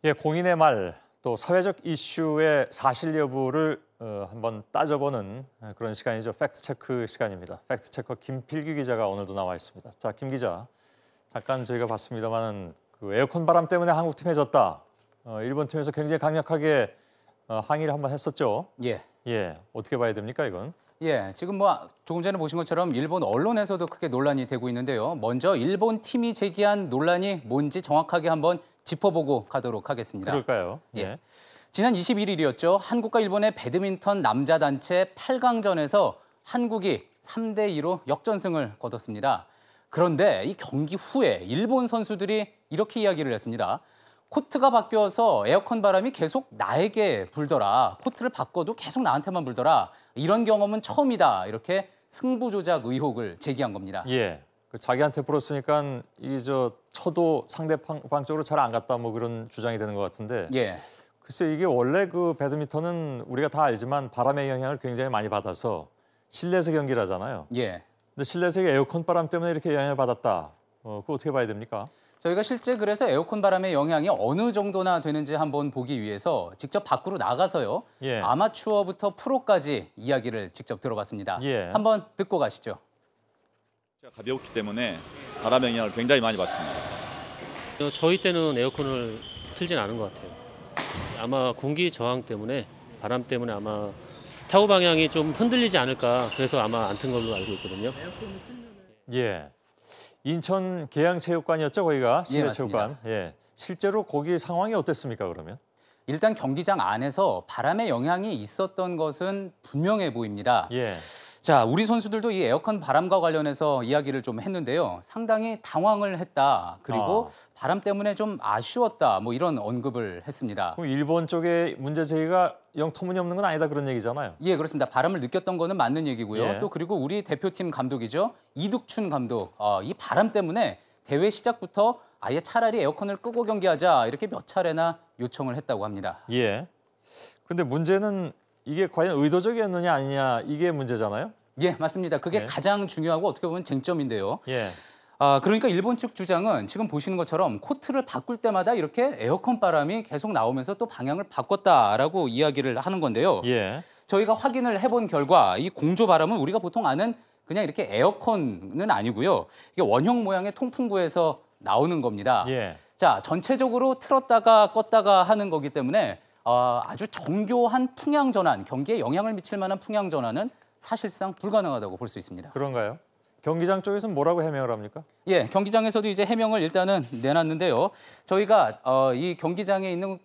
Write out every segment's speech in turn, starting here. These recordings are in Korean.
예, 공인의 말, 또 사회적 이슈의 사실 여부를 한번 따져보는 그런 시간이죠. 팩트체크 시간입니다. 팩트체커 김필규 기자가 오늘도 나와 있습니다. 자, 김 기자, 잠깐 저희가 봤습니다만 그 에어컨 바람 때문에 한국 팀에 졌다. 일본 팀에서 굉장히 강력하게 항의를 한번 했었죠. 예. 예, 어떻게 봐야 됩니까, 이건? 예, 지금 뭐 조금 전에 보신 것처럼 일본 언론에서도 크게 논란이 되고 있는데요. 먼저 일본 팀이 제기한 논란이 뭔지 정확하게 한번 짚어보고 가도록 하겠습니다. 그럴까요? 예. 지난 21일이었죠. 한국과 일본의 배드민턴 남자 단체 8강전에서 한국이 3대2로 역전승을 거뒀습니다. 그런데 이 경기 후에 일본 선수들이 이렇게 이야기를 했습니다. 코트가 바뀌어서 에어컨 바람이 계속 나에게 불더라. 코트를 바꿔도 계속 나한테만 불더라. 이런 경험은 처음이다. 이렇게 승부 조작 의혹을 제기한 겁니다. 예. 그 자기한테 불었으니까 이게 쳐도 상대방 쪽으로 잘 안 갔다 뭐 그런 주장이 되는 것 같은데. 예. 글쎄 이게 원래 그 배드민턴은 우리가 다 알지만 바람의 영향을 굉장히 많이 받아서 실내에서 경기를 하잖아요. 예. 근데 실내에서 에어컨 바람 때문에 이렇게 영향을 받았다. 그거 어떻게 봐야 됩니까? 저희가 실제 그래서 에어컨 바람의 영향이 어느 정도나 되는지 한번 보기 위해서 직접 밖으로 나가서요. 예. 아마추어부터 프로까지 이야기를 직접 들어봤습니다. 예. 한번 듣고 가시죠. 가볍기 때문에 바람 영향을 굉장히 많이 받습니다. 저희 때는 에어컨을 틀진 않은 것 같아요. 아마 공기 저항 때문에 바람 때문에 아마 타구 방향이 좀 흔들리지 않을까 그래서 아마 안 튼 걸로 알고 있거든요. 예. 인천 계양체육관이었죠, 거기가 실내체육관. 예. 실제로 거기 상황이 어땠습니까, 그러면? 일단 경기장 안에서 바람의 영향이 있었던 것은 분명해 보입니다. 예. 자, 우리 선수들도 이 에어컨 바람과 관련해서 이야기를 좀 했는데요. 상당히 당황을 했다. 그리고 바람 때문에 좀 아쉬웠다. 뭐 이런 언급을 했습니다. 그럼 일본 쪽의 문제 제기가 영 터무니없는 건 아니다 그런 얘기잖아요. 예, 그렇습니다. 바람을 느꼈던 거는 맞는 얘기고요. 예. 또 그리고 우리 대표팀 감독이죠. 이득춘 감독. 이 바람 때문에 대회 시작부터 아예 차라리 에어컨을 끄고 경기하자 이렇게 몇 차례나 요청을 했다고 합니다. 예. 근데 문제는 이게 과연 의도적이었느냐 아니냐 이게 문제잖아요. 예, 맞습니다. 그게 예. 가장 중요하고 어떻게 보면 쟁점인데요. 예. 그러니까 일본 측 주장은 지금 보시는 것처럼 코트를 바꿀 때마다 이렇게 에어컨 바람이 계속 나오면서 또 방향을 바꿨다라고 이야기를 하는 건데요. 예. 저희가 확인을 해본 결과 이 공조 바람은 우리가 보통 아는 그냥 이렇게 에어컨은 아니고요. 이게 원형 모양의 통풍구에서 나오는 겁니다. 예. 자, 전체적으로 틀었다가 껐다가 하는 거기 때문에 아주 정교한 풍향 전환, 경기에 영향을 미칠 만한 풍향 전환은 사실상 불가능하다고 볼 수 있습니다. 그런가요? 경기장 쪽에서는 뭐라고 해명을 합니까? 예, 경기장에서도 이제 해명을 일단은 내놨는데요. 저희가 이 경기장에 있는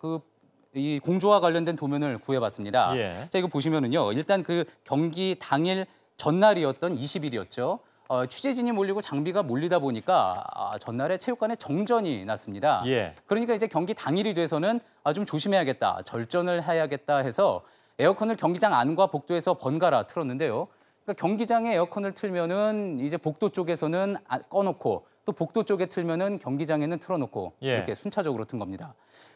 이 공조와 관련된 도면을 구해봤습니다. 예. 자, 이거 보시면은요. 일단 그 경기 당일 전날이었던 20일이었죠. 취재진이 몰리고 장비가 몰리다 보니까 전날에 체육관에 정전이 났습니다. 예. 그러니까 이제 경기 당일이 돼서는 좀 조심해야겠다, 절전을 해야겠다 해서 에어컨을 경기장 안과 복도에서 번갈아 틀었는데요. 그러니까 경기장에 에어컨을 틀면은 이제 복도 쪽에서는 꺼놓고 또 복도 쪽에 틀면은 경기장에는 틀어놓고 예. 이렇게 순차적으로 튼 겁니다.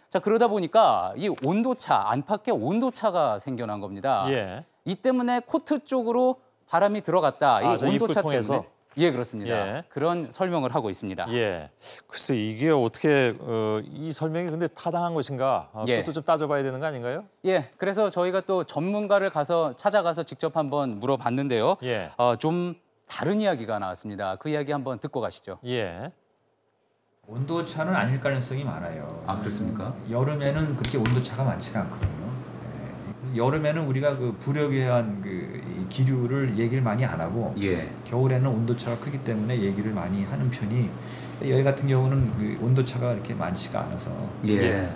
자, 그러다 보니까 이 온도차, 안팎의 온도차가 생겨난 겁니다. 예. 이 때문에 코트 쪽으로 바람이 들어갔다. 이 저 온도차 입구 통해서? 때문에. 예, 그렇습니다. 예. 그런 설명을 하고 있습니다. 예. 글쎄 이게 어떻게 이 설명이 근데 타당한 것인가? 예. 그것도 좀 따져봐야 되는 거 아닌가요? 예, 그래서 저희가 또 전문가를 찾아가서 직접 한번 물어봤는데요. 예. 좀 다른 이야기가 나왔습니다. 그 이야기 한번 듣고 가시죠. 예. 온도차는 아닐 가능성이 많아요. 그렇습니까? 여름에는 그렇게 온도차가 많지가 않거든요. 그래서 여름에는 우리가 그 불역에 의한 이 기류를 얘기를 많이 안 하고 예. 겨울에는 온도차가 크기 때문에 얘기를 많이 하는 편이 여기 같은 경우는 그 온도차가 이렇게 많지가 않아서 예.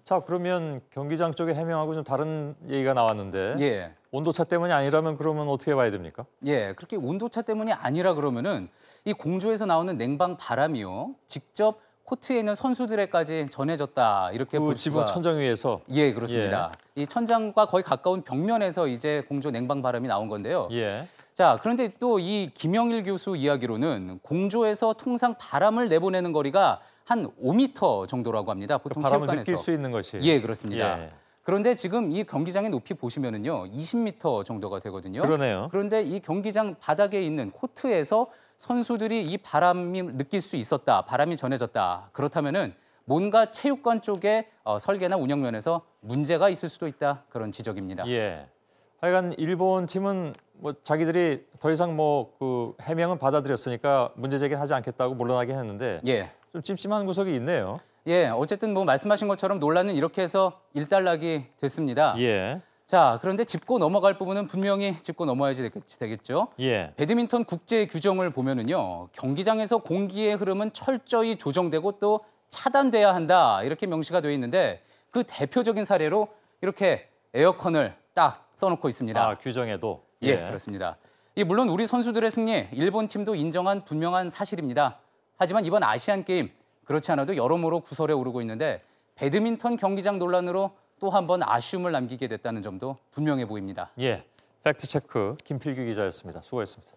자 그러면 경기장 쪽에 해명하고 좀 다른 얘기가 나왔는데 예. 온도차 때문이 아니라면 그러면 어떻게 봐야 됩니까? 예, 그렇게 온도차 때문이 아니라 그러면은 이 공조에서 나오는 냉방 바람이요. 직접 코트에 있는 선수들에까지 전해졌다. 이렇게 볼 지붕 수가. 천정 위에서. 예, 그렇습니다. 이 천장과 거의 가까운 벽면에서 이제 공조 냉방 바람이 나온 건데요. 예. 자, 그런데 또 이 김영일 교수 이야기로는 공조에서 통상 바람을 내보내는 거리가 한 5m 정도라고 합니다. 보통 바람을 체육관에서. 느낄 수 있는 것이. 예, 그렇습니다. 예. 그런데 지금 이 경기장의 높이 보시면은요, 20m 정도가 되거든요. 그러네요. 그런데 이 경기장 바닥에 있는 코트에서 선수들이 이 바람이 느낄 수 있었다, 바람이 전해졌다. 그렇다면은 뭔가 체육관 쪽에 설계나 운영 면에서 문제가 있을 수도 있다 그런 지적입니다. 예. 하여간 일본 팀은 뭐 자기들이 더 이상 뭐 그 해명은 받아들였으니까 문제 제기하지 않겠다고 물러나긴 했는데 예. 좀 찜찜한 구석이 있네요. 예, 어쨌든 뭐 말씀하신 것처럼 논란은 이렇게 해서 일단락이 됐습니다. 예. 자, 그런데 짚고 넘어갈 부분은 분명히 짚고 넘어야지 되겠죠. 예. 배드민턴 국제 규정을 보면은요, 경기장에서 공기의 흐름은 철저히 조정되고 또 차단돼야 한다 이렇게 명시가 되어 있는데 그 대표적인 사례로 이렇게 에어컨을 딱 써놓고 있습니다. 아, 규정에도. 예, 그렇습니다. 물론 우리 선수들의 승리, 일본 팀도 인정한 분명한 사실입니다. 하지만 이번 아시안 게임 그렇지 않아도 여러모로 구설에 오르고 있는데 배드민턴 경기장 논란으로 또 한 번 아쉬움을 남기게 됐다는 점도 분명해 보입니다. 예. 팩트 체크 김필규 기자였습니다. 수고했습니다.